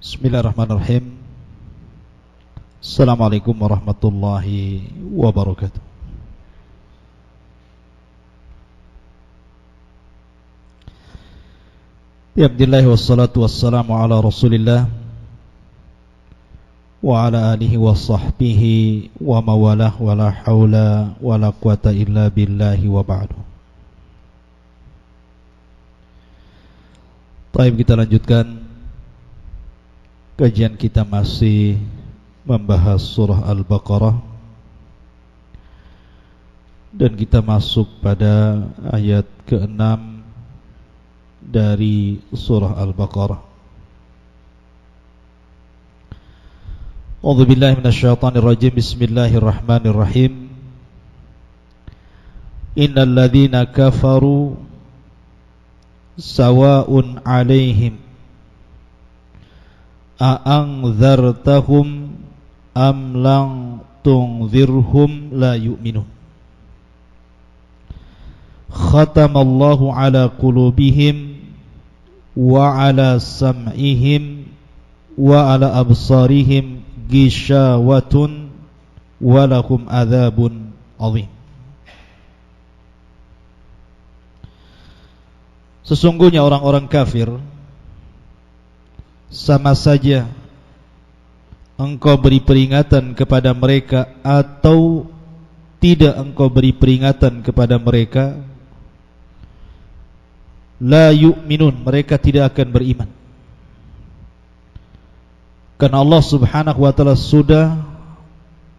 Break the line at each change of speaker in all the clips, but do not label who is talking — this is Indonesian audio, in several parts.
Bismillahirrahmanirrahim. Assalamualaikum warahmatullahi wabarakatuh. Alhamdulillah wassalatu wassalamu ala Rasulillah wa ala alihi wa sahbihi wa mawalah wa la hawla wa la quwata illa billahi wa ba'du. Baik, kita lanjutkan kajian kita, masih membahas surah Al-Baqarah, dan kita masuk pada ayat ke-6 dari surah Al-Baqarah. A'udzu billahi minasyaitonir rajim. Bismillahirrahmanirrahim. Innal ladzina kafaru sawa'un 'alaihim a'anzartahum am lam tunzirhum la yu'minun. Khatamallahu ala qulubihim wa ala sam'ihim wa ala absarihim ghishawatun wa lahum adzabun 'adzim. Sesungguhnya orang-orang kafir, sama saja engkau beri peringatan kepada mereka atau tidak engkau beri peringatan kepada mereka, la yu'minun, mereka tidak akan beriman. Karena Allah subhanahu wa ta'ala sudah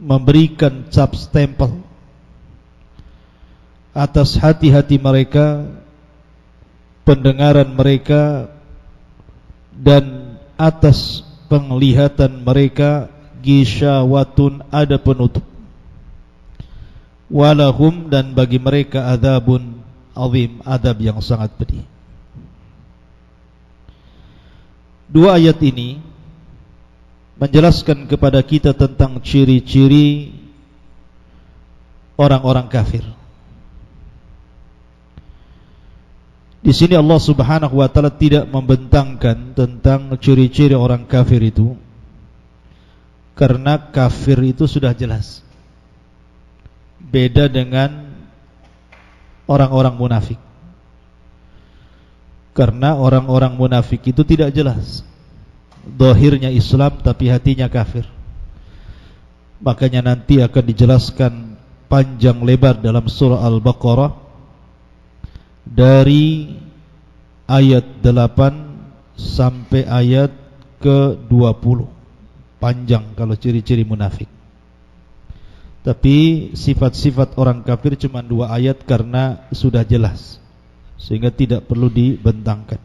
memberikan cap stempel atas hati-hati mereka, pendengaran mereka, dan atas penglihatan mereka, ghishawatun, ada penutup, walahum, dan bagi mereka adzabun azim, adab yang sangat pedih. Dua ayat ini menjelaskan kepada kita tentang ciri-ciri orang-orang kafir. Di sini Allah Subhanahu wa taala tidak membentangkan tentang ciri-ciri orang kafir itu, karena kafir itu sudah jelas. Beda dengan orang-orang munafik. Karena orang-orang munafik itu tidak jelas, zahirnya Islam tapi hatinya kafir. Makanya nanti akan dijelaskan panjang lebar dalam surah Al-Baqarah, dari ayat 8 sampai ayat ke-20. Panjang kalau ciri-ciri munafik. Tapi sifat-sifat orang kafir cuma 2 ayat karena sudah jelas, sehingga tidak perlu dibentangkan.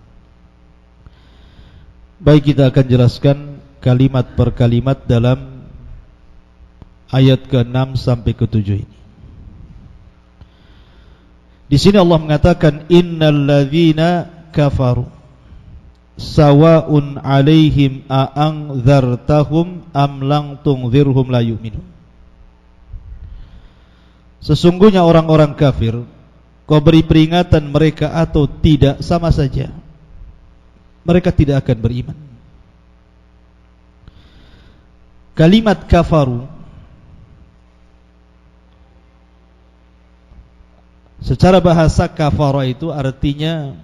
Baik, kita akan jelaskan kalimat per kalimat dalam ayat ke-6 sampai ke-7 ini. Di sini Allah mengatakan innal ladzina kafaru sawa'un 'alaihim a'anzartahum am lam tunzirhum la yu'minun. Sesungguhnya orang-orang kafir, kau beri peringatan mereka atau tidak, sama saja, mereka tidak akan beriman. Kalimat kafaru secara bahasa, kafara itu artinya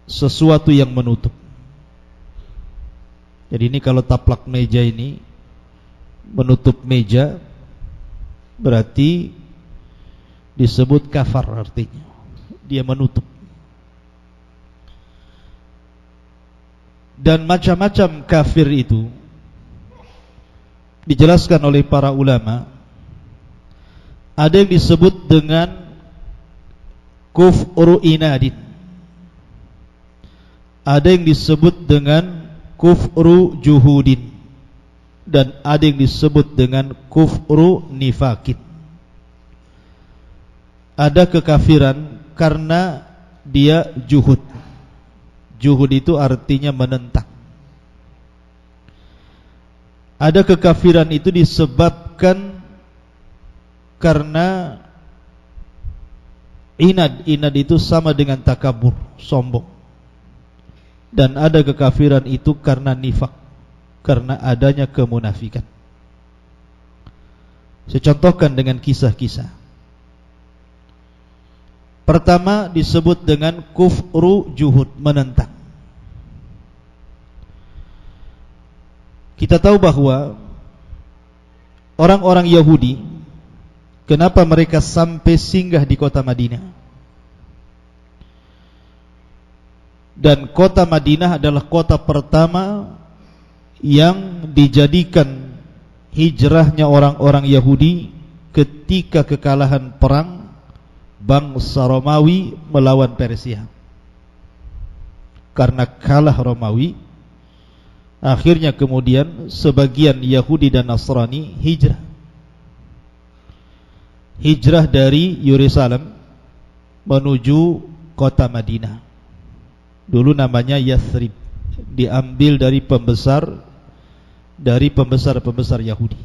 sesuatu yang menutup. Jadi ini kalau taplak meja ini menutup meja, berarti disebut kafar, artinya dia menutup. Dan macam-macam kafir itu dijelaskan oleh para ulama. Ada yang disebut dengan kufru inadin, ada yang disebut dengan kufru juhudin, dan ada yang disebut dengan kufru nifakin. Ada kekafiran karena dia juhud. Juhud itu artinya menentang. Ada kekafiran itu disebabkan karena inad. Inad itu sama dengan takabur, sombong. Dan ada kekafiran itu karena nifak, karena adanya kemunafikan. Saya contohkan dengan kisah-kisah. Pertama disebut dengan kufru juhud, menentang. Kita tahu bahwa orang-orang Yahudi, kenapa mereka sampai singgah di kota Madinah? Dan kota Madinah adalah kota pertama yang dijadikan hijrahnya orang-orang Yahudi ketika kekalahan perang bangsa Romawi melawan Persia. Karena kalah Romawi, akhirnya kemudian sebagian Yahudi dan Nasrani hijrah. Hijrah dari Yerusalem menuju kota Madinah. Dulu namanya Yathrib, diambil dari pembesar-pembesar Yahudi.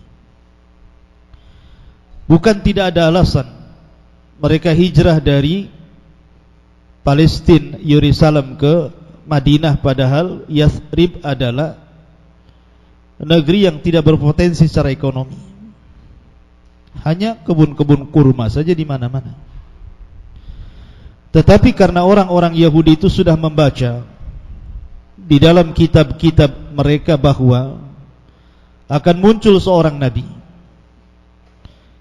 Bukan tidak ada alasan mereka hijrah dari Palestina, Yerusalem ke Madinah, padahal Yathrib adalah negeri yang tidak berpotensi secara ekonomi. Hanya kebun-kebun kurma saja di mana-mana. Tetapi karena orang-orang Yahudi itu sudah membaca di dalam kitab-kitab mereka bahwa akan muncul seorang nabi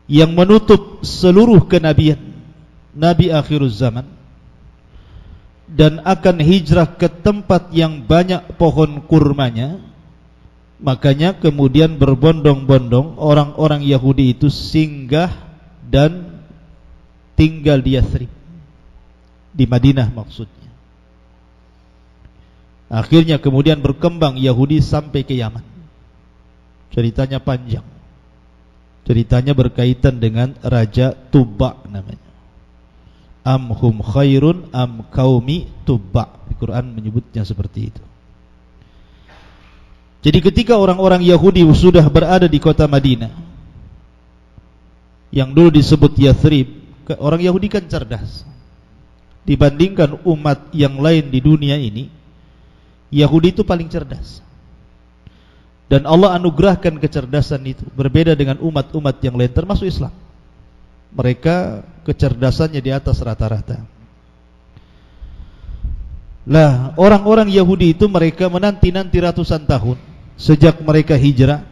yang menutup seluruh kenabian, nabi akhiruz zaman, dan akan hijrah ke tempat yang banyak pohon kurmanya, makanya kemudian berbondong-bondong orang-orang Yahudi itu singgah dan tinggal di Yathrib, di Madinah maksudnya. Akhirnya kemudian berkembang Yahudi sampai ke Yaman. Ceritanya panjang. Ceritanya berkaitan dengan Raja Tuba namanya. Am hum khairun am qaumi Tuba. Di Quran menyebutnya seperti itu. Jadi ketika orang-orang Yahudi sudah berada di kota Madinah, yang dulu disebut Yathrib, orang Yahudi kan cerdas. Dibandingkan umat yang lain di dunia ini, Yahudi itu paling cerdas. Dan Allah anugerahkan kecerdasan itu, berbeda dengan umat-umat yang lain termasuk Islam. Mereka kecerdasannya di atas rata-rata. Lah, orang-orang Yahudi itu mereka menanti-nanti ratusan tahun sejak mereka hijrah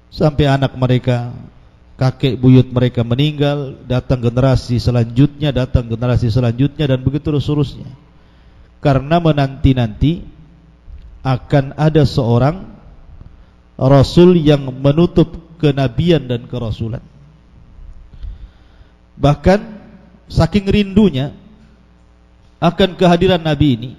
sampai anak mereka, kakek buyut mereka meninggal, datang generasi selanjutnya, dan begitu seterusnya. Karena menanti-nanti akan ada seorang Rasul yang menutup kenabian dan kerasulan. Bahkan saking rindunya akan kehadiran Nabi ini,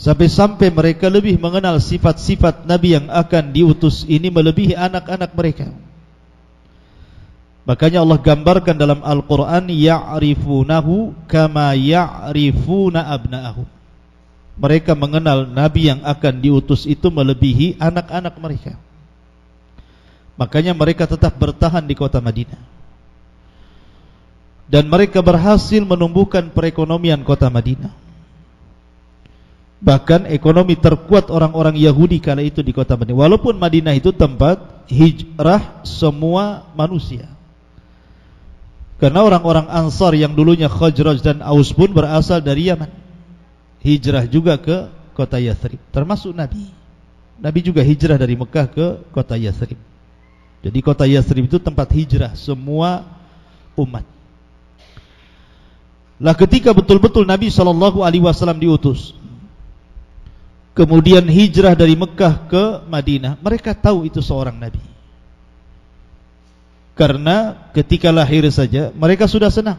sampai-sampai mereka lebih mengenal sifat-sifat Nabi yang akan diutus ini melebihi anak-anak mereka. Makanya Allah gambarkan dalam Al-Quran, ya'rifunahu kama ya'rifuna abna'ahum. Mereka mengenal Nabi yang akan diutus itu melebihi anak-anak mereka. Makanya mereka tetap bertahan di kota Madinah. Dan mereka berhasil menumbuhkan perekonomian kota Madinah. Bahkan ekonomi terkuat orang-orang Yahudi kala itu di kota Madinah. Walaupun Madinah itu tempat hijrah semua manusia. Karena orang-orang Ansar yang dulunya Khazraj dan Aus pun berasal dari Yaman, hijrah juga ke kota Yathrib, termasuk Nabi. Nabi juga hijrah dari Mekah ke kota Yathrib. Jadi kota Yathrib itu tempat hijrah semua umat. Lah ketika betul-betul Nabi SAW diutus, kemudian hijrah dari Mekah ke Madinah, mereka tahu itu seorang Nabi. Karena ketika lahir saja mereka sudah senang,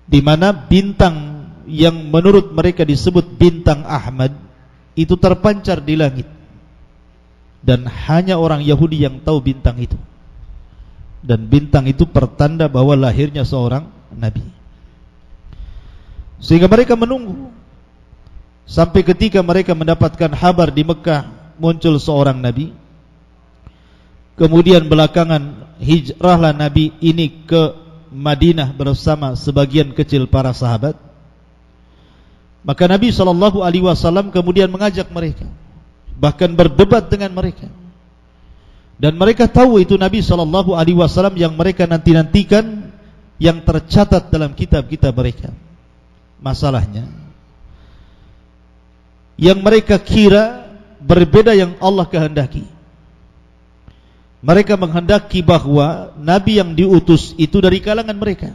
di mana bintang yang menurut mereka disebut bintang Ahmad itu terpancar di langit, dan hanya orang Yahudi yang tahu bintang itu. Dan bintang itu pertanda bahwa lahirnya seorang Nabi. Sehingga mereka menunggu sampai ketika mereka mendapatkan kabar di Mekah muncul seorang Nabi. Kemudian belakangan hijrahlah Nabi ini ke Madinah bersama sebagian kecil para sahabat. Maka Nabi SAW kemudian mengajak mereka, bahkan berdebat dengan mereka. Dan mereka tahu itu Nabi SAW yang mereka nanti-nantikan, yang tercatat dalam kitab-kitab mereka. Masalahnya, yang mereka kira berbeda yang Allah kehendaki. Mereka menghendaki bahwa Nabi yang diutus itu dari kalangan mereka.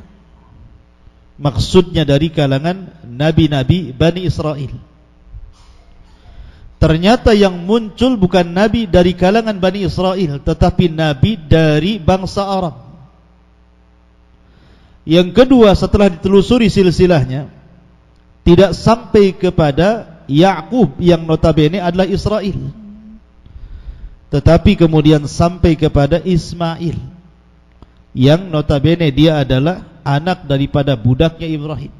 Maksudnya dari kalangan Nabi-Nabi Bani Israel. Ternyata yang muncul bukan Nabi dari kalangan Bani Israel, tetapi Nabi dari bangsa Arab. Yang kedua, setelah ditelusuri silsilahnya, tidak sampai kepada Ya'qub yang notabene adalah Israel, tetapi kemudian sampai kepada Ismail yang notabene dia adalah anak daripada budaknya Ibrahim.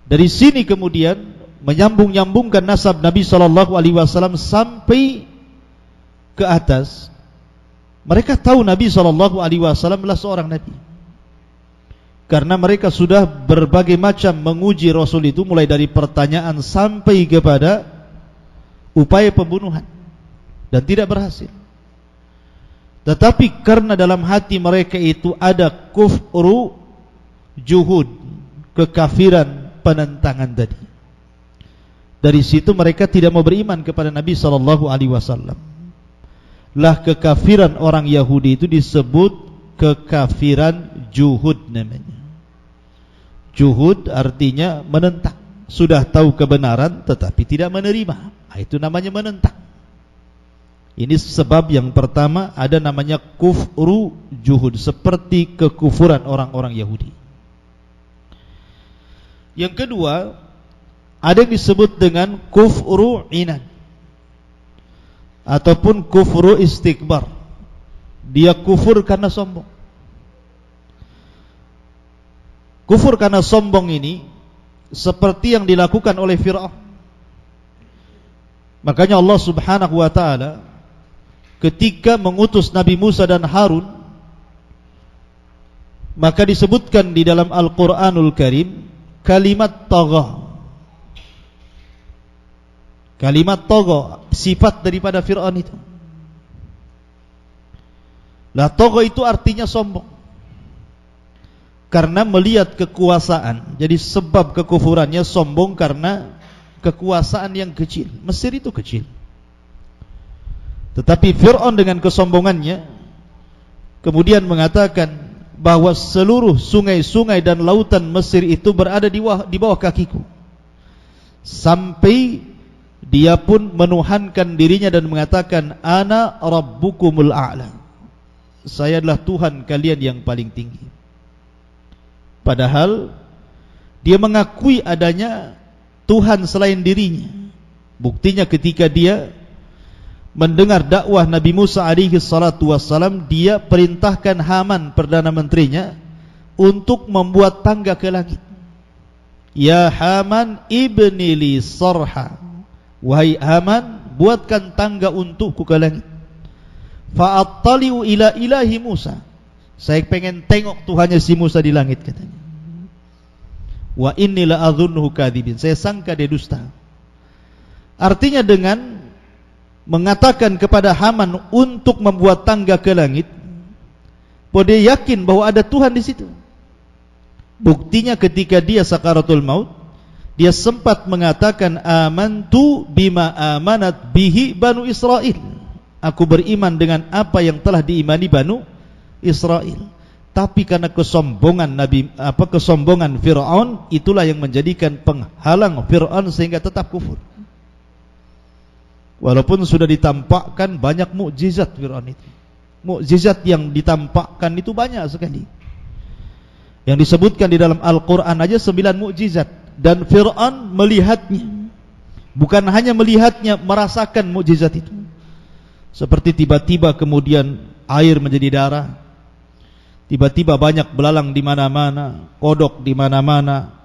Dari sini kemudian menyambung-nyambungkan nasab Nabi SAW sampai ke atas. Mereka tahu Nabi SAW adalah seorang Nabi, karena mereka sudah berbagai macam menguji Rasul itu, mulai dari pertanyaan sampai kepada upaya pembunuhan, dan tidak berhasil. Tetapi karena dalam hati mereka itu ada kufru juhud, kekafiran penentangan tadi, dari situ mereka tidak mau beriman kepada Nabi SAW. Lah kekafiran orang Yahudi itu disebut kekafiran juhud namanya. Juhud artinya menentang. Sudah tahu kebenaran tetapi tidak menerima, itu namanya menentang. Ini sebab yang pertama, ada namanya kufru juhud, seperti kekufuran orang-orang Yahudi. Yang kedua, ada yang disebut dengan kufru inad ataupun kufru istikbar. Dia kufur karena sombong. Kufur karena sombong ini seperti yang dilakukan oleh Fir'aun. Makanya Allah Subhanahu wa ta'ala ketika mengutus Nabi Musa dan Harun, maka disebutkan di dalam Al-Quranul Karim kalimat tagha. Kalimat tagha, sifat daripada Fir'aun itu. Lah tagha itu artinya sombong, karena melihat kekuasaan. Jadi sebab kekufurannya sombong karena kekuasaan yang kecil. Mesir itu kecil, tetapi Fir'aun dengan kesombongannya kemudian mengatakan bahwa seluruh sungai-sungai dan lautan Mesir itu berada di bawah kakiku. Sampai dia pun menuhankan dirinya dan mengatakan, ana rabbukumul a'la, saya adalah Tuhan kalian yang paling tinggi. Padahal dia mengakui adanya Tuhan selain dirinya. Buktinya ketika dia mendengar dakwah Nabi Musa alaihi salatu wassalam, dia perintahkan Haman, perdana menterinya, untuk membuat tangga ke langit. Ya Haman ibni li sarha, wahai Haman, buatkan tangga untukku ke langit. Fa'attali'u ila ilahi Musa, saya pengen tengok Tuhannya si Musa di langit, katanya. Wa inni la adhunnuhu kadzibin, saya sangka dia dusta. Artinya dengan mengatakan kepada Haman untuk membuat tangga ke langit, bahwa dia yakin bahwa ada Tuhan di situ. Buktinya ketika dia sakaratul maut, dia sempat mengatakan, amantu bima amanat bihi banu Israel, aku beriman dengan apa yang telah diimani Banu Israel. Tapi karena kesombongan kesombongan Fir'aun, itulah yang menjadikan penghalang Fir'aun sehingga tetap kufur. Walaupun sudah ditampakkan banyak mukjizat Fir'aun itu. Mukjizat yang ditampakkan itu banyak sekali. Yang disebutkan di dalam Al-Quran aja 9 mukjizat. Dan Fir'aun melihatnya. Bukan hanya melihatnya, merasakan mukjizat itu. Seperti tiba-tiba kemudian air menjadi darah, tiba-tiba banyak belalang di mana-mana, kodok di mana-mana,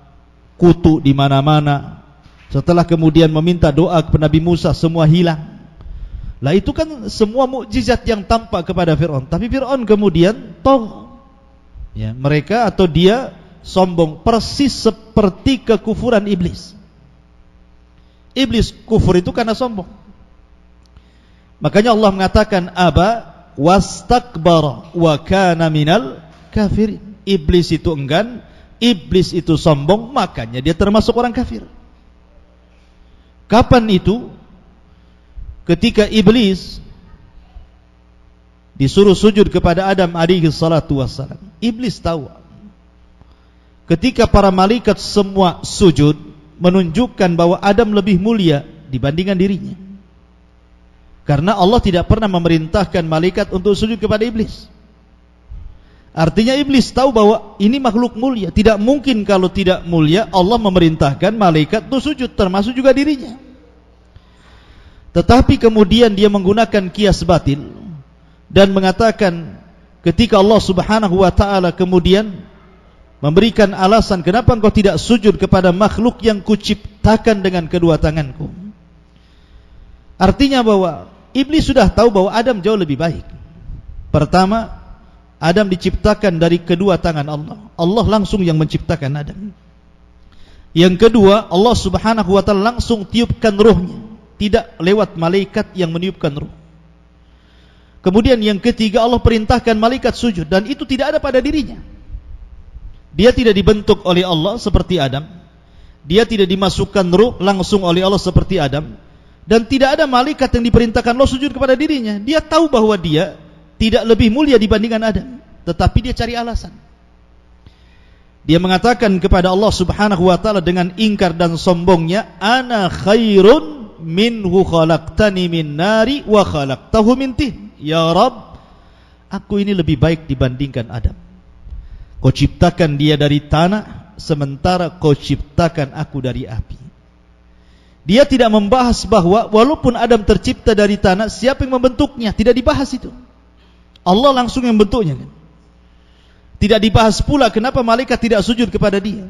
kutu di mana-mana. Setelah kemudian meminta doa kepada Nabi Musa, semua hilang. Lah itu kan semua mukjizat yang tampak kepada Fir'aun. Tapi Fir'aun kemudian ya, mereka atau dia sombong, persis seperti kekufuran iblis. Iblis kufur itu karena sombong. Makanya Allah mengatakan aba wastakbara wa kana minal kafirin. Iblis itu enggan, iblis itu sombong, makanya dia termasuk orang kafir. Kapan itu? Ketika iblis disuruh sujud kepada Adam alaihi salatu wassalam. Iblis tahu ketika para malaikat semua sujud menunjukkan bahwa Adam lebih mulia dibandingkan dirinya. Karena Allah tidak pernah memerintahkan malaikat untuk sujud kepada iblis. Artinya iblis tahu bahwa ini makhluk mulia. Tidak mungkin kalau tidak mulia Allah memerintahkan malaikat untuk sujud, termasuk juga dirinya. Tetapi kemudian dia menggunakan kias batil dan mengatakan ketika Allah Subhanahu wa taala kemudian memberikan alasan kenapa engkau tidak sujud kepada makhluk yang kuciptakan dengan kedua tanganku. Artinya bahwa iblis sudah tahu bahwa Adam jauh lebih baik. Pertama, Adam diciptakan dari kedua tangan Allah. Allah langsung yang menciptakan Adam. Yang kedua, Allah Subhanahu wa taala langsung tiupkan ruhnya, tidak lewat malaikat yang meniupkan ruh. Kemudian yang ketiga, Allah perintahkan malaikat sujud dan itu tidak ada pada dirinya. Dia tidak dibentuk oleh Allah seperti Adam. Dia tidak dimasukkan ruh langsung oleh Allah seperti Adam. Dan tidak ada malaikat yang diperintahkan Allah sujud kepada dirinya. Dia tahu bahwa dia tidak lebih mulia dibandingkan Adam, tetapi dia cari alasan. Dia mengatakan kepada Allah Subhanahu wa taala dengan ingkar dan sombongnya, ana khairun minhu khalaqtani min nari wa khalaqtahu min tin. Ya Rabb, aku ini lebih baik dibandingkan Adam. Kau ciptakan dia dari tanah, sementara kau ciptakan aku dari api. Dia tidak membahas bahwa walaupun Adam tercipta dari tanah, siapa yang membentuknya? Tidak dibahas itu. Allah langsung yang membentuknya. Tidak dibahas pula kenapa malaikat tidak sujud kepada dia.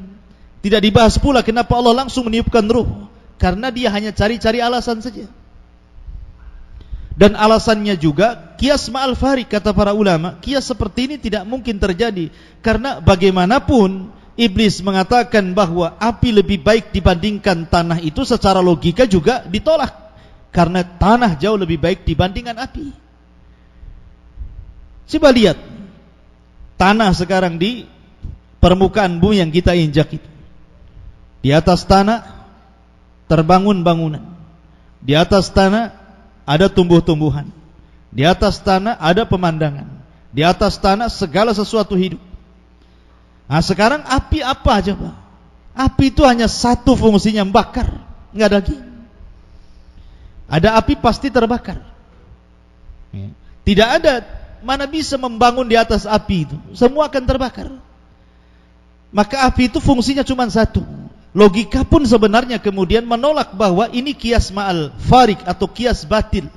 Tidak dibahas pula kenapa Allah langsung meniupkan ruh. Karena dia hanya cari-cari alasan saja. Dan alasannya juga kias ma'al farik, kata para ulama. Kias seperti ini tidak mungkin terjadi. Karena bagaimanapun iblis mengatakan bahwa api lebih baik dibandingkan tanah, itu secara logika juga ditolak. Karena tanah jauh lebih baik dibandingkan api. Coba lihat tanah sekarang di permukaan bumi yang kita injak itu. Di atas tanah terbangun bangunan. Di atas tanah ada tumbuh-tumbuhan. Di atas tanah ada pemandangan. Di atas tanah segala sesuatu hidup. Nah sekarang api apa aja Pak? Api itu hanya satu fungsinya, membakar, nggak ada lagi. Ada api pasti terbakar. Tidak ada, mana bisa membangun di atas api itu? Semua akan terbakar. Maka api itu fungsinya cuma satu. Logika pun sebenarnya kemudian menolak bahwa ini kias ma'al farik atau kias batil.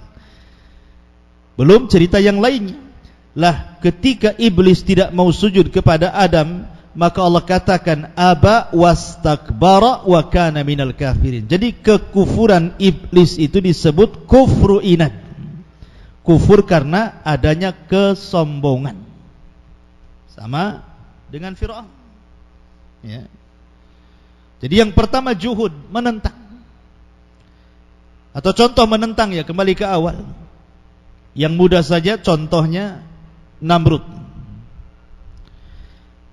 Belum cerita yang lainnya. Lah ketika iblis tidak mau sujud kepada Adam, maka Allah katakan aba wastakbara wa kana minal kafirin. Jadi kekufuran iblis itu disebut kufru inad. Kufur karena adanya kesombongan. Sama dengan Fir'aun. Ya. Jadi yang pertama juhud, menentang. Atau contoh menentang ya, kembali ke awal. Yang mudah saja contohnya Namrud.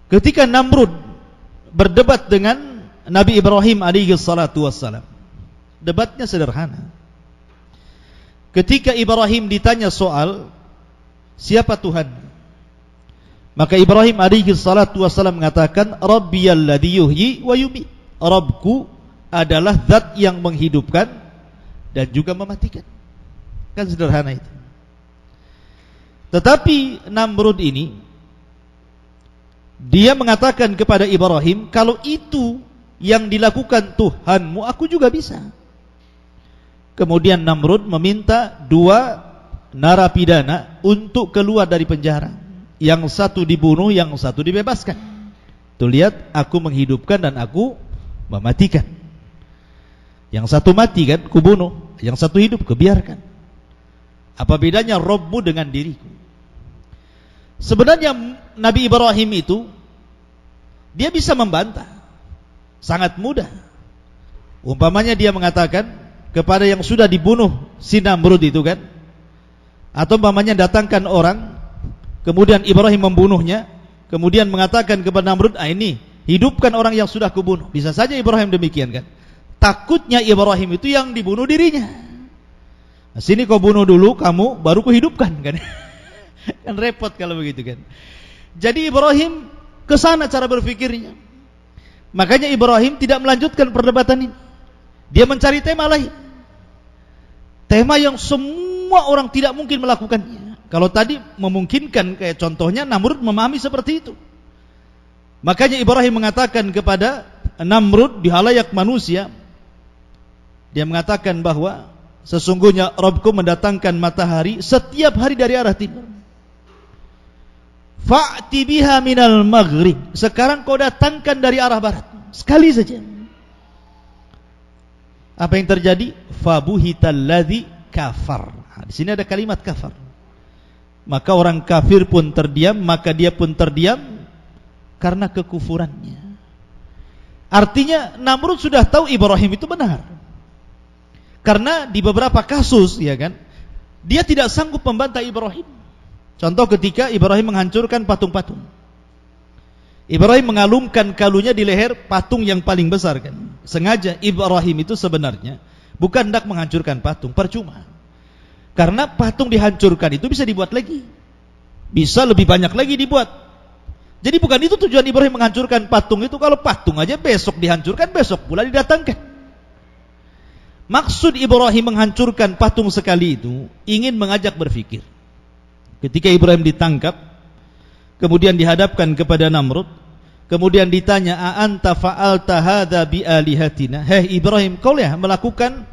Ketika Namrud berdebat dengan Nabi Ibrahim alaihi salatu wassalam, debatnya sederhana. Ketika Ibrahim ditanya soal siapa Tuhan, maka Ibrahim alaihi salatu wassalam mengatakan Rabbiyalladzi yuhyi wa yumiit. Rabbku adalah zat yang menghidupkan dan juga mematikan. Kan sederhana itu. Tetapi Namrud ini dia mengatakan kepada Ibrahim, kalau itu yang dilakukan Tuhanmu, aku juga bisa. Kemudian Namrud meminta 2 narapidana untuk keluar dari penjara. Yang satu dibunuh, yang satu dibebaskan. Tuh lihat, aku menghidupkan dan aku mematikan. Yang satu mati kan, kubunuh. Yang satu hidup, kebiarkan. Apa bedanya Robbu dengan diriku? Sebenarnya Nabi Ibrahim itu dia bisa membantah. Sangat mudah. Umpamanya dia mengatakan, kepada yang sudah dibunuh si Namrud itu kan, atau umpamanya datangkan orang, kemudian Ibrahim membunuhnya, kemudian mengatakan kepada Namrud, ini hidupkan orang yang sudah kubunuh. Bisa saja Ibrahim demikian kan. Takutnya Ibrahim itu yang dibunuh dirinya. Nah, sini kau bunuh dulu, kamu baru kuhidupkan kan. Kan repot kalau begitu kan. Jadi Ibrahim kesana cara berpikirnya. Makanya Ibrahim tidak melanjutkan perdebatan ini. Dia mencari tema lain. Tema yang semua orang tidak mungkin melakukannya. Kalau tadi memungkinkan, kayak contohnya Namrud memahami seperti itu. Makanya Ibrahim mengatakan kepada Namrud di halayak manusia, dia mengatakan bahwa sesungguhnya Rabbku mendatangkan matahari setiap hari dari arah timur. Fa'ti biha minal maghrib. Sekarang kau datangkan dari arah barat. Sekali saja. Apa yang terjadi? Fabuhital ladzi kafar. Di sini ada kalimat kafar. Maka orang kafir pun terdiam, maka dia pun terdiam karena kekufurannya. Artinya Namrud sudah tahu Ibrahim itu benar. Karena di beberapa kasus, ya kan, dia tidak sanggup membantah Ibrahim. Contoh ketika Ibrahim menghancurkan patung-patung. Ibrahim mengalungkan kalunya di leher patung yang paling besar kan. Sengaja Ibrahim itu sebenarnya bukan hendak menghancurkan patung, percuma. Karena patung dihancurkan itu bisa dibuat lagi. Bisa lebih banyak lagi dibuat. Jadi bukan itu tujuan Ibrahim menghancurkan patung itu. Kalau patung aja besok dihancurkan, besok pula didatangkan. Maksud Ibrahim menghancurkan patung sekali itu ingin mengajak berpikir. Ketika Ibrahim ditangkap, kemudian dihadapkan kepada Namrud, kemudian ditanya, "A anta fa'alta hadza bi alihatina?" Hei Ibrahim, kau lah melakukan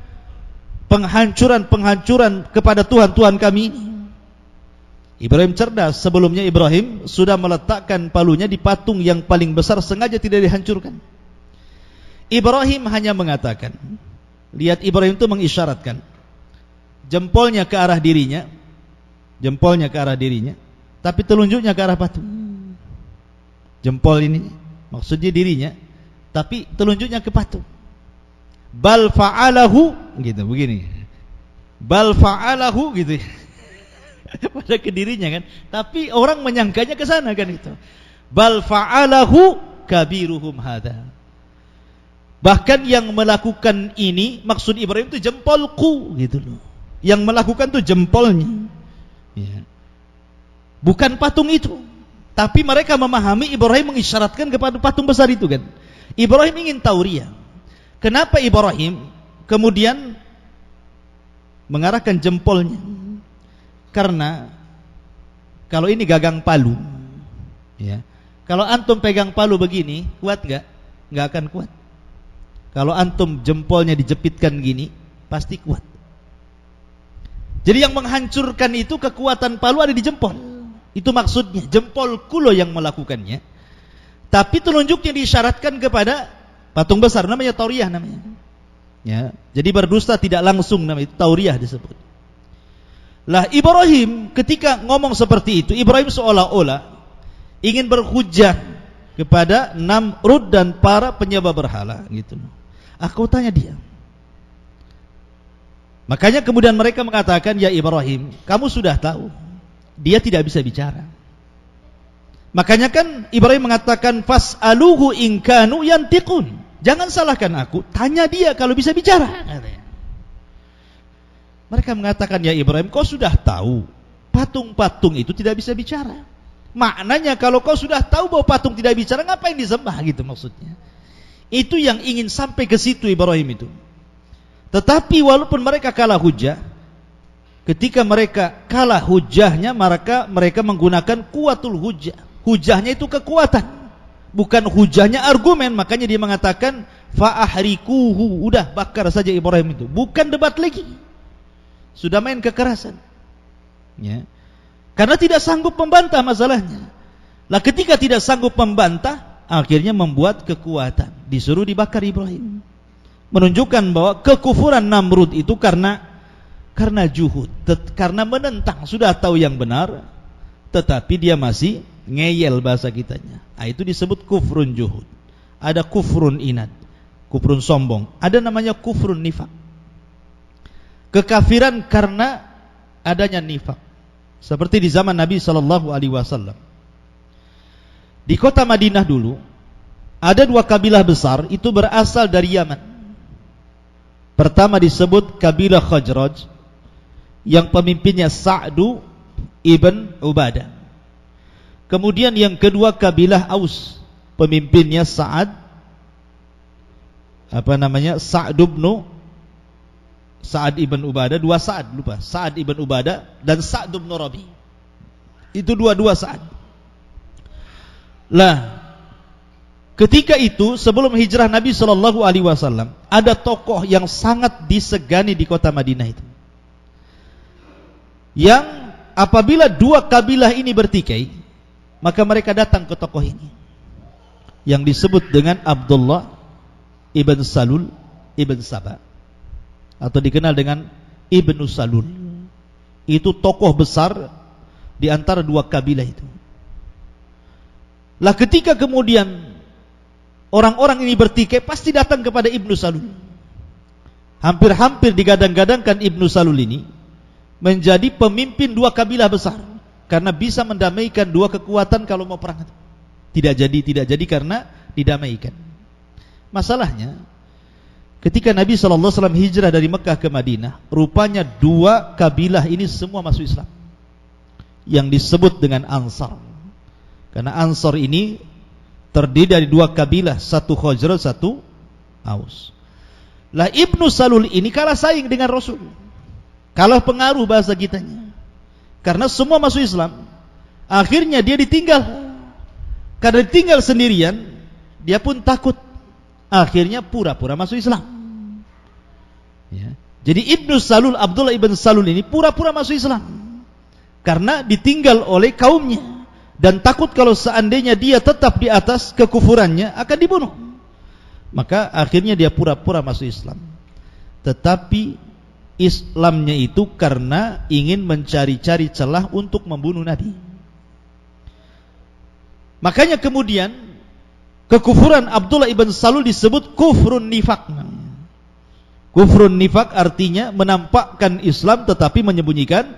penghancuran kepada Tuhan-Tuhan kami ini. Ibrahim cerdas. Sebelumnya Ibrahim sudah meletakkan palunya di patung yang paling besar, sengaja tidak dihancurkan. Ibrahim hanya mengatakan, lihat Ibrahim itu mengisyaratkan jempolnya ke arah dirinya, tapi telunjuknya ke arah patung. Jempol ini maksudnya dirinya, tapi telunjuknya ke patung. Bal fa'alahu gitu, begini. Bal fa'alahu gitu. Pada ke dirinya kan, tapi orang menyangkanya ke sana kan itu. Bal fa'alahu kabiruhum hadza. Bahkan yang melakukan ini, maksud Ibrahim itu jempolku gitu loh. Yang melakukan itu jempolnya. Ya. Bukan patung itu. Tapi mereka memahami Ibrahim mengisyaratkan kepada patung besar itu kan. Ibrahim ingin tauriah. Kenapa Ibrahim kemudian mengarahkan jempolnya? Karena kalau ini gagang palu, ya. Kalau antum pegang palu begini, kuat gak? Gak akan kuat. Kalau antum jempolnya dijepitkan gini, pasti kuat. Jadi yang menghancurkan itu kekuatan palu ada di jempol. Itu maksudnya, jempolku loh yang melakukannya. Tapi telunjuknya diisyaratkan kepada patung besar, namanya tauriah namanya. Ya, jadi berdusta tidak langsung namanya tauriah disebut. Lah Ibrahim ketika ngomong seperti itu, Ibrahim seolah-olah ingin berhujjah kepada Namrud dan para penyembah berhala gitu. Aku tanya dia. Makanya kemudian mereka mengatakan, ya Ibrahim, kamu sudah tahu dia tidak bisa bicara. Makanya kan Ibrahim mengatakan fas'aluhu in kanu yantiqun. Jangan salahkan aku, tanya dia kalau bisa bicara. Mereka mengatakan, ya Ibrahim, kau sudah tahu patung-patung itu tidak bisa bicara. Maknanya kalau kau sudah tahu bahwa patung tidak bicara, ngapain disembah gitu maksudnya. Itu yang ingin sampai ke situ Ibrahim itu. Tetapi walaupun mereka kalah hujah, ketika mereka kalah hujahnya, mereka menggunakan kuatul hujah. Hujahnya itu kekuatan, bukan hujahnya argumen. Makanya dia mengatakan fa'ahrikuhu, udah bakar saja Ibrahim itu. Bukan debat lagi, sudah main kekerasan, ya. Karena tidak sanggup membantah masalahnya. Lah ketika tidak sanggup membantah, akhirnya membuat kekuatan, disuruh dibakar Ibrahim. Menunjukkan bahwa kekufuran Namrud itu karena juhud, karena menentang, sudah tahu yang benar, tetapi dia masih ngeyel bahasa kitanya. Nah, itu disebut kufrun juhud. Ada kufrun inad, kufrun sombong. Ada namanya kufrun nifak. kekafiran karena adanya nifak. Seperti di zaman Nabi sallallahu alaihi wasallam. Di kota Madinah dulu ada dua kabilah besar, itu berasal dari Yaman. Pertama disebut kabilah Khazraj, yang pemimpinnya Sa'du ibn Ubadah. Kemudian yang kedua kabilah Aus, pemimpinnya Sa'ad ibn Ubadah, dua Sa'ad, lupa, Sa'ad ibn Ubadah dan Sa'd ibn Rabi. Itu dua-dua Sa'ad. Lah, ketika itu sebelum hijrah Nabi sallallahu alaihi wasallam, ada tokoh yang sangat disegani di kota Madinah itu. Yang apabila dua kabilah ini bertikai, maka mereka datang ke tokoh ini, yang disebut dengan Abdullah ibn Salul ibn Saba, atau dikenal dengan Ibnu Salul. Itu tokoh besar di antara dua kabilah itu. Lah ketika kemudian orang-orang ini bertikai, pasti datang kepada Ibnu Salul. Hampir-hampir digadang-gadangkan Ibnu Salul ini menjadi pemimpin dua kabilah besar, karena bisa mendamaikan dua kekuatan kalau mau perang. Tidak jadi karena didamaikan. Masalahnya, ketika Nabi SAW hijrah dari Mekah ke Madinah, rupanya dua kabilah ini semua masuk Islam, yang disebut dengan Ansar. Karena Ansar ini terdiri dari dua kabilah, satu Khazraj, satu Aus. Lah Ibnu Salul ini kalah saing dengan Rasul, kalah pengaruh bahasa kitanya, karena semua masuk Islam. Akhirnya dia ditinggal. Karena ditinggal sendirian, dia pun takut. Akhirnya pura-pura masuk Islam. Ya. Jadi Ibnu Salul, Abdullah ibn Salul ini pura-pura masuk Islam karena ditinggal oleh kaumnya, dan takut kalau seandainya dia tetap di atas kekufurannya akan dibunuh. Maka akhirnya dia pura-pura masuk Islam. Tetapi Islamnya itu karena ingin mencari-cari celah untuk membunuh Nabi. Makanya kemudian kekufuran Abdullah ibn Salul disebut kufrun nifak. Kufrun nifak artinya menampakkan Islam tetapi menyembunyikan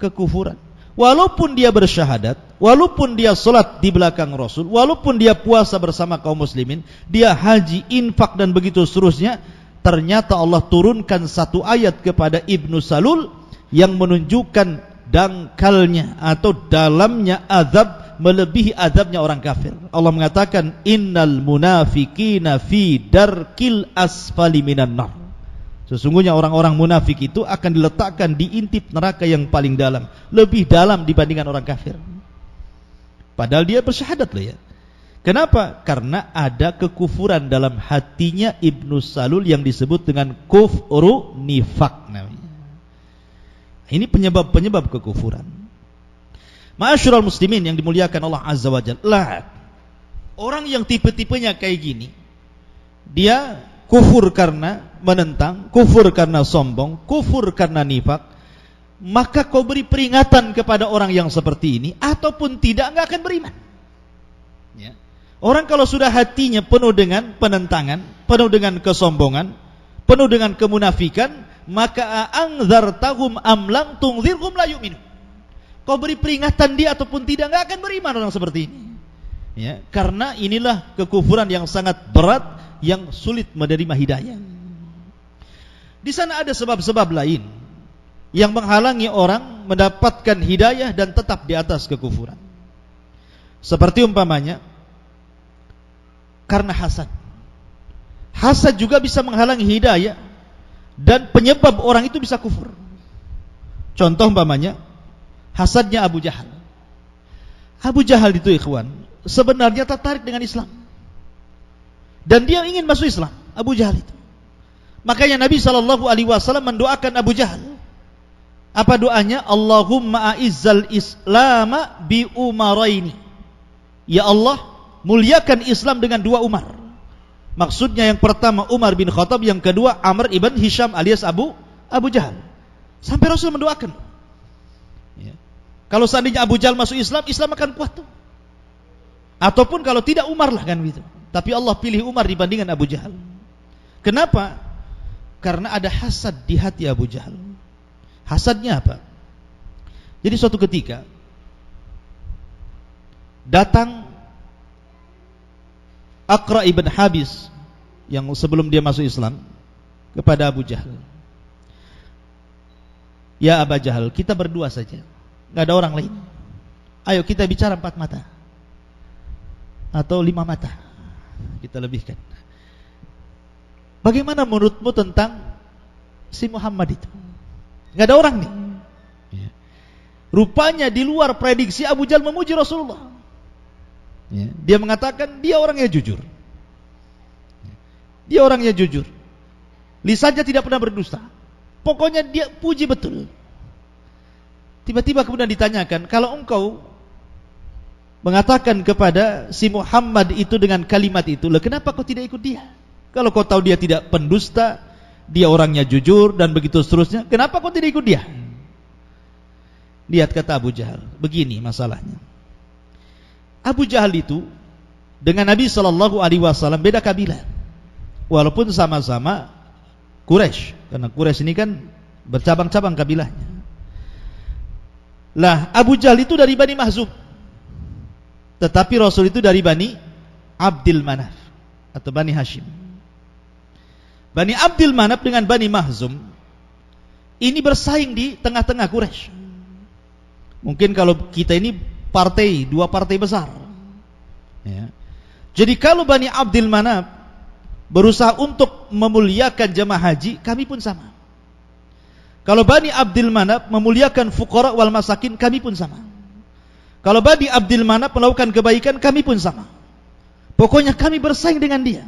kekufuran. Walaupun dia bersyahadat, walaupun dia sholat di belakang Rasul, walaupun dia puasa bersama kaum muslimin, dia haji, infak dan begitu seterusnya, ternyata Allah turunkan satu ayat kepada Ibnu Salul yang menunjukkan dangkalnya atau dalamnya azab melebihi azabnya orang kafir. Allah mengatakan innal munafiqina fi darkil asfali minan nar. Sesungguhnya orang-orang munafik itu akan diletakkan di intip neraka yang paling dalam, lebih dalam dibandingkan orang kafir. Padahal dia bersyahadat loh ya. Kenapa? Karena ada kekufuran dalam hatinya Ibnu Salul yang disebut dengan kufru nifak namanya. Ini penyebab-penyebab kekufuran. Ma'asyiral muslimin yang dimuliakan Allah Azza wa Jalla. Orang yang tipe-tipenya kayak gini, dia kufur karena menentang, kufur karena sombong, kufur karena nifak, maka kau beri peringatan kepada orang yang seperti ini, ataupun tidak, enggak akan beriman. Ya. Orang kalau sudah hatinya penuh dengan penentangan, penuh dengan kesombongan, penuh dengan kemunafikan, maka anzartahum am lam tunzirhum la yu'minu. Kau beri peringatan dia ataupun tidak, enggak akan beriman orang seperti ini. Ya, karena inilah kekufuran yang sangat berat, yang sulit menerima hidayah. Di sana ada sebab-sebab lain yang menghalangi orang mendapatkan hidayah dan tetap di atas kekufuran. Seperti umpamanya karena hasad. Hasad juga bisa menghalangi hidayah dan penyebab orang itu bisa kufur. Contoh umpamanya hasadnya Abu Jahal. Abu Jahal itu ikhwan sebenarnya tertarik dengan Islam, dan dia ingin masuk Islam, Abu Jahal itu. Makanya Nabi SAW mendoakan Abu Jahal. Apa doanya? Allahumma a'izzal islama bi umaraini. Ya Allah, muliakan Islam dengan dua Umar. Maksudnya yang pertama Umar bin Khattab, yang kedua Amr ibn Hisham alias Abu Jahal. Sampai Rasul mendoakan. Ya. Kalau seandainya Abu Jahal masuk Islam, Islam akan kuat tuh. Ataupun kalau tidak Umar lah kan gitu. Tapi Allah pilih Umar dibandingkan Abu Jahal. Kenapa? Karena ada hasad di hati Abu Jahal. Hasadnya apa? Jadi suatu ketika datang Aqra ibn Habis yang sebelum dia masuk Islam kepada Abu Jahal. Ya Aba Jahal, kita berdua saja, nggak ada orang lain. Ayo kita bicara 4 mata atau 5 mata, kita lebihkan. Bagaimana menurutmu tentang si Muhammad itu? Nggak ada orang nih. Rupanya di luar prediksi Abu Jahal memuji Rasulullah. Dia mengatakan dia orangnya jujur. Dia orangnya jujur. Lisannya tidak pernah berdusta. Pokoknya dia puji betul. Tiba-tiba kemudian ditanyakan, kalau engkau mengatakan kepada si Muhammad itu dengan kalimat itu, lah kenapa kau tidak ikut dia? Kalau kau tahu dia tidak pendusta, dia orangnya jujur dan begitu seterusnya, kenapa kau tidak ikut dia? Lihat kata Abu Jahal, begini masalahnya. Abu Jahal itu dengan Nabi SAW beda kabilah. Walaupun sama-sama Quraisy, karena Quraisy ini kan bercabang-cabang kabilahnya. Lah Abu Jahal itu dari Bani Mahzum, tetapi Rasul itu dari Bani Abdul Manaf atau Bani Hashim. Bani Abdul Manaf dengan Bani Mahzum ini bersaing di tengah-tengah Quraisy. Mungkin kalau kita ini partai, 2 partai besar. Ya. Jadi kalau Bani Abdul Manaf berusaha untuk memuliakan jemaah haji, kami pun sama. Kalau Bani Abdul Manaf memuliakan fuqara wal masakin, kami pun sama. Kalau Bani Abdul Manaf melakukan kebaikan, kami pun sama. Pokoknya kami bersaing dengan dia.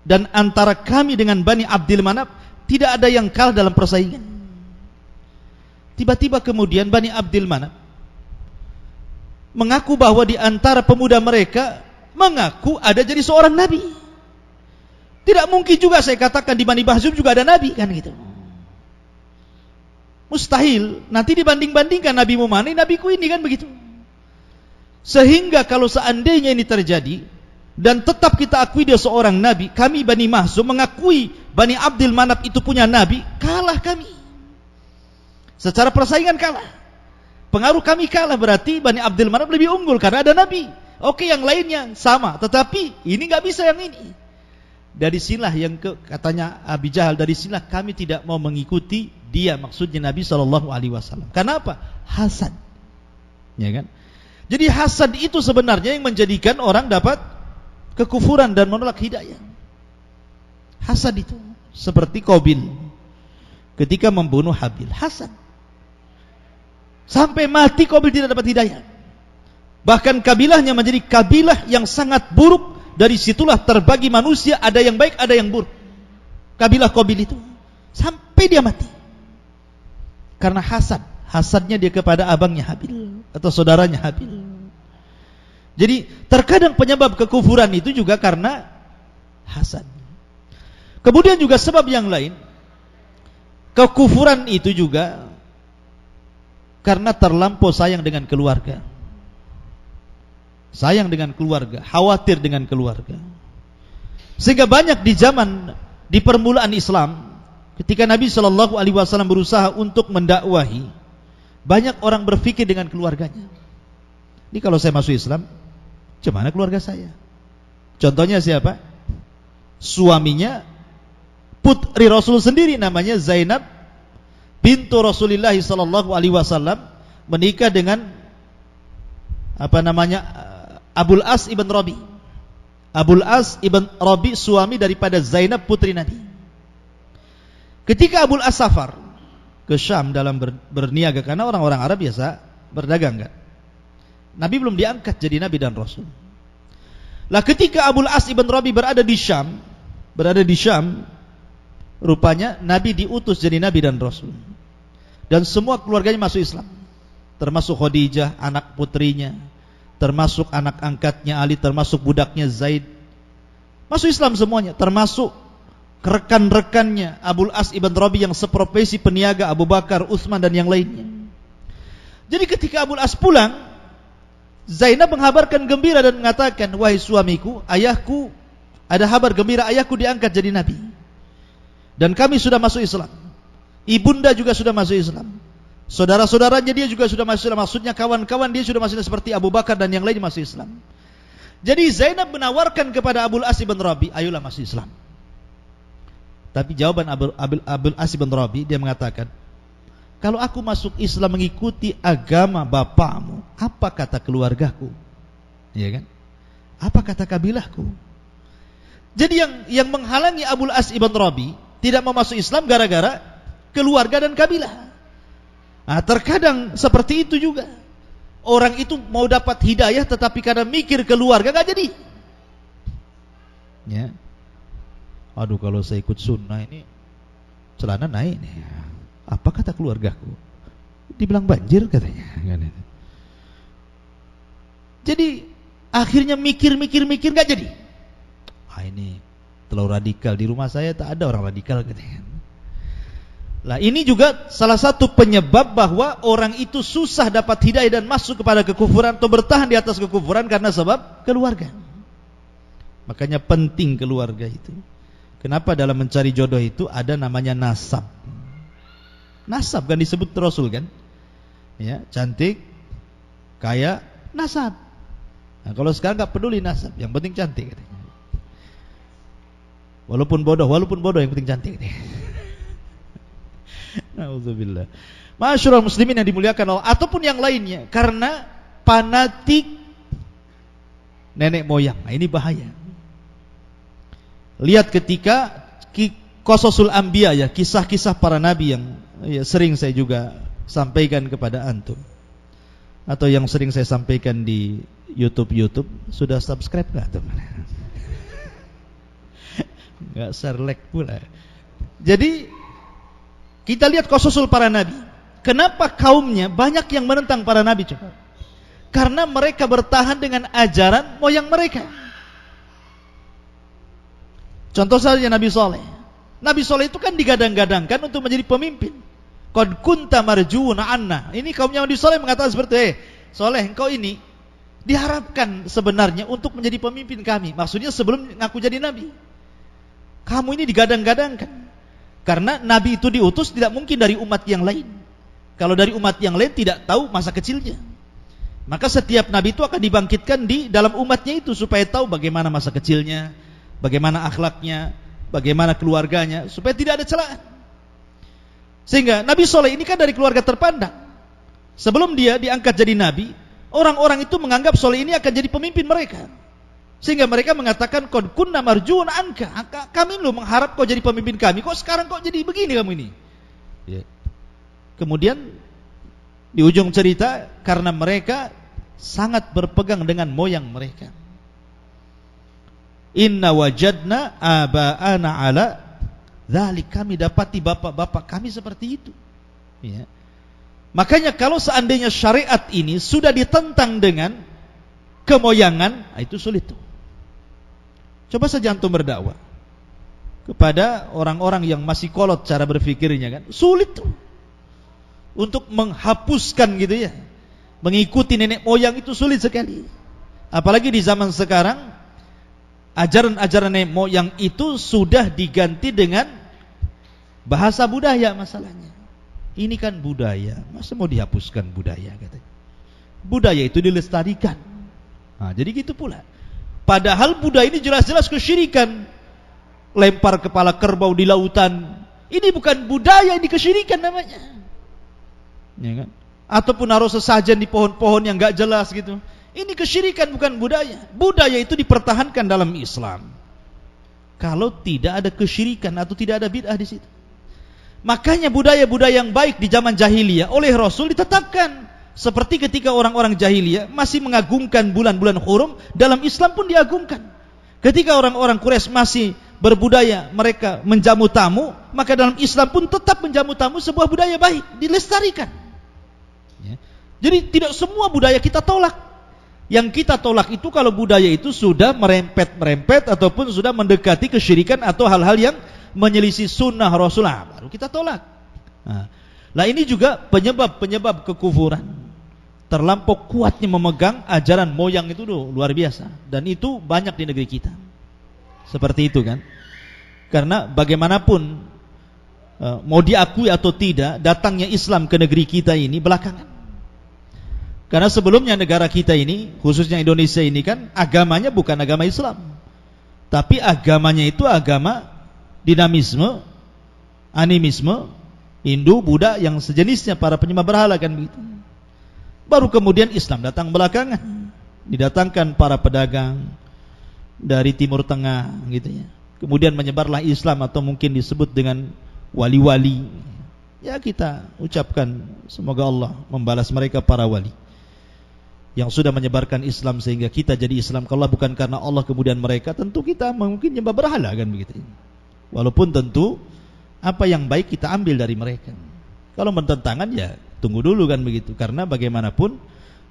Dan antara kami dengan Bani Abdul Manaf tidak ada yang kalah dalam persaingan. Tiba-tiba kemudian Bani Abdul Manaf mengaku bahwa di antara pemuda mereka mengaku ada jadi seorang nabi. Tidak mungkin juga saya katakan di Bani Mahzum juga ada nabi, kan gitu. Mustahil. Nanti dibanding-bandingkan nabimu mana, nabiku ini, kan begitu. Sehingga kalau seandainya ini terjadi dan tetap kita akui dia seorang nabi, kami Bani Mahzum mengakui Bani Abdul Manaf itu punya nabi, kalah kami. Secara persaingan kalah. Pengaruh kami kalah, berarti Bani Abdul Manaf lebih unggul karena ada nabi. Oke, yang lainnya sama, tetapi ini nggak bisa yang ini. Dari sinilah yang katanya Abi Jahal, dari sinilah kami tidak mau mengikuti dia, maksudnya Nabi SAW. Kenapa? Hasad. Ya kan? Jadi hasad itu sebenarnya yang menjadikan orang dapat kekufuran dan menolak hidayah. Hasad itu seperti Qabil ketika membunuh Habil. Hasad. Sampai mati Qabil tidak dapat hidayah. Bahkan kabilahnya menjadi kabilah yang sangat buruk. Dari situlah terbagi manusia, ada yang baik, ada yang buruk. Kabilah Qabil itu sampai dia mati karena hasad. Hasadnya dia kepada abangnya Habil atau saudaranya Habil. Jadi terkadang penyebab kekufuran itu juga karena hasad. Kemudian juga sebab yang lain, kekufuran itu juga karena terlampau sayang dengan keluarga. Sayang dengan keluarga, khawatir dengan keluarga. Sehingga banyak di zaman di permulaan Islam, ketika Nabi SAW berusaha untuk mendakwahi, banyak orang berpikir dengan keluarganya. Ini kalau saya masuk Islam, gimana keluarga saya? Contohnya siapa? Suaminya putri Rasul sendiri, namanya Zainab bintu Rasulullah SAW, menikah dengan Abul As ibn Rabi. Abul As ibn Rabi suami daripada Zainab putri Nabi. Ketika Abul As safar ke Syam dalam berniaga, karena orang-orang Arab biasa berdagang, kan? Nabi belum diangkat jadi Nabi dan Rasul. Lah ketika Abul As ibn Rabi berada di Syam, rupanya Nabi diutus jadi Nabi dan Rasul. Dan semua keluarganya masuk Islam. Termasuk Khadijah, anak putrinya, termasuk anak angkatnya Ali, termasuk budaknya Zaid. Masuk Islam semuanya, termasuk rekan-rekannya Abul As ibn Rabi yang seprofesi peniaga, Abu Bakar, Utsman dan yang lainnya. Jadi ketika Abul As pulang, Zainab menghabarkan gembira dan mengatakan, wahai suamiku, ayahku, ada kabar gembira, ayahku diangkat jadi Nabi. Dan kami sudah masuk Islam. Ibunda juga sudah masuk Islam. Saudara-saudaranya dia juga sudah masuk Islam. Maksudnya kawan-kawan dia sudah masuk Islam seperti Abu Bakar dan yang lain masuk Islam. Jadi Zainab menawarkan kepada Abul As bin Rabi, ayolah masuk Islam. Tapi jawaban Abul As bin Rabi, dia mengatakan, kalau aku masuk Islam mengikuti agama bapakmu, apa kata keluargaku? Ya kan? Apa kata kabilahku? Jadi yang menghalangi Abul As bin Rabi tidak mau masuk Islam gara-gara keluarga dan kabilah. Nah, terkadang seperti itu juga. Orang itu mau dapat hidayah tetapi karena mikir keluarga gak jadi. Ya. Aduh, kalau saya ikut sunnah ini celana naik nih. Apa kata keluargaku? Dibilang banjir katanya. Jadi akhirnya mikir gak jadi. Ini terlalu radikal. Di rumah saya tak ada orang radikal katanya. Nah, ini juga salah satu penyebab bahwa orang itu susah dapat hidayah dan masuk kepada kekufuran atau bertahan di atas kekufuran karena sebab keluarga. Makanya penting keluarga itu. Kenapa dalam mencari jodoh itu ada namanya nasab? Nasab kan disebut Rasul kan? Ya, cantik, kaya, nasab. Nah, kalau sekarang nggak peduli nasab, yang penting cantik katanya. Walaupun bodoh yang penting cantik katanya. Nauzubillah. Ma'asyiral muslimin yang dimuliakan Allah ataupun yang lainnya karena fanatik nenek moyang. Nah, ini bahaya. Lihat ketika Qasasul Anbiya ya, kisah-kisah para nabi yang ya, sering saya juga sampaikan kepada antum. Atau yang sering saya sampaikan di YouTube. Sudah subscribe enggak, teman? Enggak share like pula. Jadi kita lihat Qasasul para nabi. Kenapa kaumnya banyak yang menentang para nabi coba? Karena mereka bertahan dengan ajaran moyang mereka. Contoh saja Nabi Saleh. Nabi Saleh itu kan digadang-gadangkan untuk menjadi pemimpin. Qad kunta marjuuna anna. Ini kaumnya Nabi Saleh mengatakan seperti, Saleh, engkau ini diharapkan sebenarnya untuk menjadi pemimpin kami. Maksudnya sebelum ngaku jadi nabi. Kamu ini digadang-gadangkan. Karena nabi itu diutus tidak mungkin dari umat yang lain. Kalau dari umat yang lain tidak tahu masa kecilnya. Maka setiap nabi itu akan dibangkitkan di dalam umatnya itu supaya tahu bagaimana masa kecilnya, bagaimana akhlaknya, bagaimana keluarganya, supaya tidak ada celaan. Sehingga Nabi Saleh ini kan dari keluarga terpandang. Sebelum dia diangkat jadi nabi, orang-orang itu menganggap Saleh ini akan jadi pemimpin mereka. Sehingga mereka mengatakan, qad kunna marjuun anka. Kami lu mengharap kau jadi pemimpin kami. Kok sekarang kok jadi begini kamu ini? Ya. Kemudian di ujung cerita karena mereka sangat berpegang dengan moyang mereka. Inna wajadna aba'ana ala dzalik, kami dapati bapak-bapak kami seperti itu. Ya. Makanya kalau seandainya syariat ini sudah ditentang dengan kemoyangan, itu sulit tuh. Coba saja antum berdakwah kepada orang-orang yang masih kolot cara berpikirnya kan, sulit tuh untuk menghapuskan gitu ya, mengikuti nenek moyang itu sulit sekali. Apalagi di zaman sekarang ajaran-ajaran nenek moyang itu sudah diganti dengan bahasa budaya masalahnya. Ini kan budaya, masa mau dihapuskan budaya katanya. Budaya itu dilestarikan. Nah, jadi gitu pula. Padahal budaya ini jelas-jelas kesyirikan. Lempar kepala kerbau di lautan. Ini bukan budaya, ini kesyirikan namanya. Ya kan? Ataupun naruh sesajen di pohon-pohon yang enggak jelas gitu. Ini kesyirikan, bukan budaya. Budaya itu dipertahankan dalam Islam. Kalau tidak ada kesyirikan atau tidak ada bid'ah di situ. Makanya budaya-budaya yang baik di zaman jahiliyah oleh Rasul ditetapkan. Seperti ketika orang-orang jahiliyah masih mengagungkan bulan-bulan hurum, dalam Islam pun diagungkan. Ketika orang-orang Quraisy masih berbudaya mereka menjamu tamu, maka dalam Islam pun tetap menjamu tamu sebuah budaya baik, dilestarikan. Ya. Jadi tidak semua budaya kita tolak. Yang kita tolak itu kalau budaya itu sudah merempet-merempet ataupun sudah mendekati kesyirikan atau hal-hal yang menyelisih sunnah Rasulullah, baru kita tolak. Nah ini juga penyebab kekufuran. Terlampau kuatnya memegang ajaran moyang itu luar biasa. Dan itu banyak di negeri kita. Seperti itu kan. Karena bagaimanapun mau diakui atau tidak, datangnya Islam ke negeri kita ini belakangan. Karena sebelumnya negara kita ini, khususnya Indonesia ini kan, agamanya bukan agama Islam, tapi agamanya itu agama dinamisme, animisme, Hindu, Buddha, yang sejenisnya, para penyembah berhala kan begitu. Baru kemudian Islam datang belakangan, didatangkan para pedagang dari Timur Tengah gitu ya. Kemudian menyebarlah Islam, atau mungkin disebut dengan wali-wali. Ya, kita ucapkan semoga Allah membalas mereka, para wali yang sudah menyebarkan Islam sehingga kita jadi Islam. Kalau bukan karena Allah kemudian mereka, tentu kita mungkin nyembah berhala kan begitu. Walaupun tentu apa yang baik kita ambil dari mereka. Kalau bertentangan ya tunggu dulu kan begitu. Karena bagaimanapun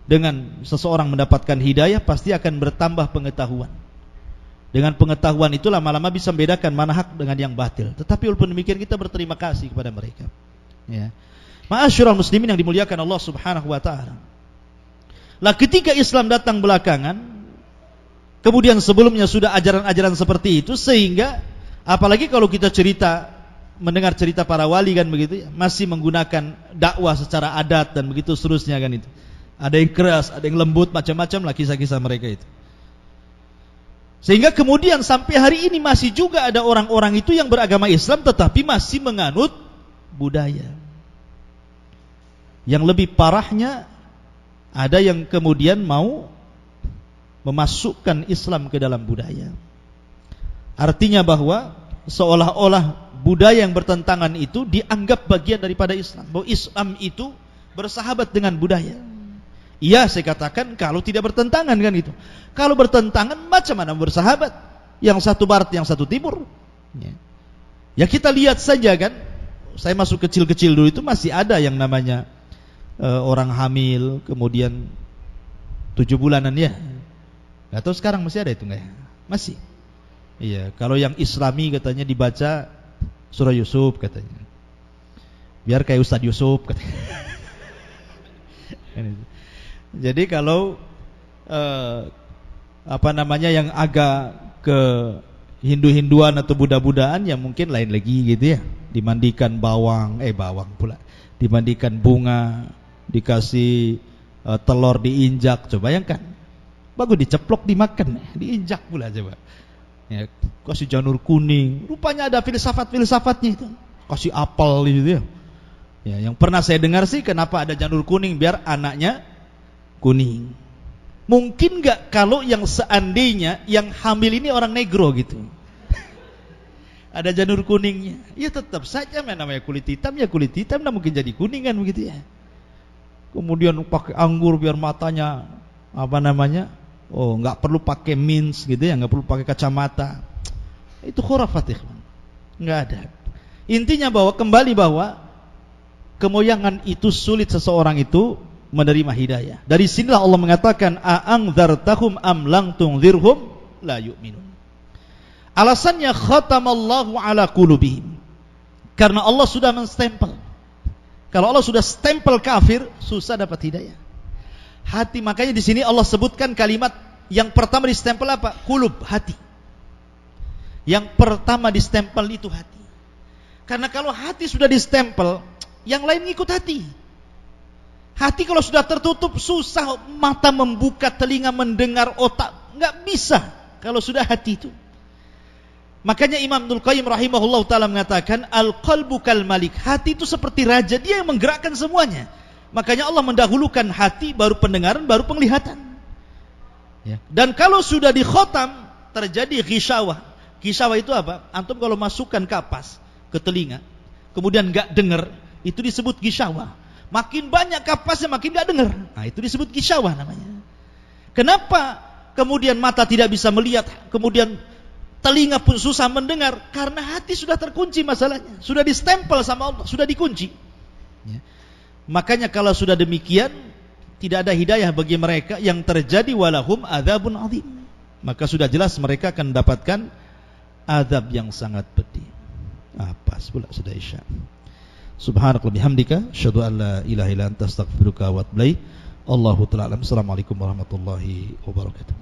dengan seseorang mendapatkan hidayah pasti akan bertambah pengetahuan. Dengan pengetahuan itu lama-lama bisa membedakan mana hak dengan yang batil. Tetapi walaupun demikian kita berterima kasih kepada mereka. Ya. Ma'asyiral muslimin yang dimuliakan Allah Subhanahu wa taala. Lah ketika Islam datang belakangan, kemudian sebelumnya sudah ajaran-ajaran seperti itu, sehingga apalagi kalau kita mendengar cerita para wali kan begitu ya, masih menggunakan dakwah secara adat dan begitu seterusnya kan itu. Ada yang keras, ada yang lembut, macam-macam lah kisah-kisah mereka itu. Sehingga kemudian sampai hari ini masih juga ada orang-orang itu yang beragama Islam tetapi masih menganut budaya. Yang lebih parahnya, ada yang kemudian mau memasukkan Islam ke dalam budaya. Artinya bahwa seolah-olah budaya yang bertentangan itu dianggap bagian daripada Islam. Bahwa Islam itu bersahabat dengan budaya. Iya, saya katakan kalau tidak bertentangan kan itu. Kalau bertentangan macam mana bersahabat? Yang satu barat, yang satu timur. Ya kita lihat saja kan. Saya masuk kecil-kecil dulu itu masih ada yang namanya orang hamil, kemudian 7 bulanan ya. Gak tahu sekarang masih ada itu enggak ya? Masih. Iya, kalau yang Islami katanya dibaca surah Yusuf katanya. Biar kayak Ustadz Yusuf katanya. Jadi kalau yang agak ke Hindu-Hinduan atau Buddha-Budaan ya mungkin lain lagi gitu ya. Dimandikan bawang pula. Dimandikan bunga, dikasih telur diinjak, coba bayangkan. Bagus diceplok dimakan, diinjak pula coba. Ya, kasih janur kuning. Rupanya ada filsafat-filsafatnya itu. Kasih apel gitu ya. Ya, yang pernah saya dengar sih kenapa ada janur kuning biar anaknya kuning. Mungkin enggak kalau yang seandainya yang hamil ini orang negro gitu. Ada janur kuningnya. Ya tetap saja namanya kulit hitam ya kulit hitam, nah mungkin jadi kuning kan begitu ya. Kemudian pakai anggur biar matanya enggak perlu pakai mins gitu ya, enggak perlu pakai kacamata. Itu khurafat ikhwan. Enggak ada. Intinya kembali bahwa kemoyangan itu sulit seseorang itu menerima hidayah. Dari sinilah Allah mengatakan a'angdzartahum am lang tunzirhum la yu'minun. Alasannya khatamallahu ala qulubihim. Karena Allah sudah menstempel. Kalau Allah sudah stempel kafir, susah dapat hidayah. Hati, makanya di sini Allah sebutkan kalimat yang pertama distempel apa? Qulub, hati. Yang pertama distempel itu hati. Karena kalau hati sudah distempel, yang lain ngikut hati. Hati kalau sudah tertutup, susah mata membuka, telinga mendengar, otak nggak bisa kalau sudah hati itu. Makanya Imam Ibnul Qayyim rahimahullah ta'ala mengatakan al-qalbu kal malik, hati itu seperti raja, dia yang menggerakkan semuanya. Makanya Allah mendahulukan hati, baru pendengaran, baru penglihatan ya. Dan kalau sudah dikhotam, terjadi ghisyawah. Ghisyawah itu apa? Antum kalau masukkan kapas ke telinga kemudian gak dengar, itu disebut ghisyawah. Makin banyak kapasnya makin gak dengar, nah itu disebut ghisyawah namanya. Kenapa kemudian mata tidak bisa melihat, kemudian telinga pun susah mendengar? Karena hati sudah terkunci masalahnya, sudah distempel sama Allah, sudah dikunci ya. Makanya kalau sudah demikian, tidak ada hidayah bagi mereka, yang terjadi walahum adzabun adzim. Maka sudah jelas mereka akan mendapatkan azab yang sangat pedih. Pas pula sudah isya. Subhanallah bihamdika asyhadu an la ilaha illa anta astaghfiruka wa atubu ilaik. Allahu ta'ala alam. Assalamualaikum warahmatullahi wabarakatuh.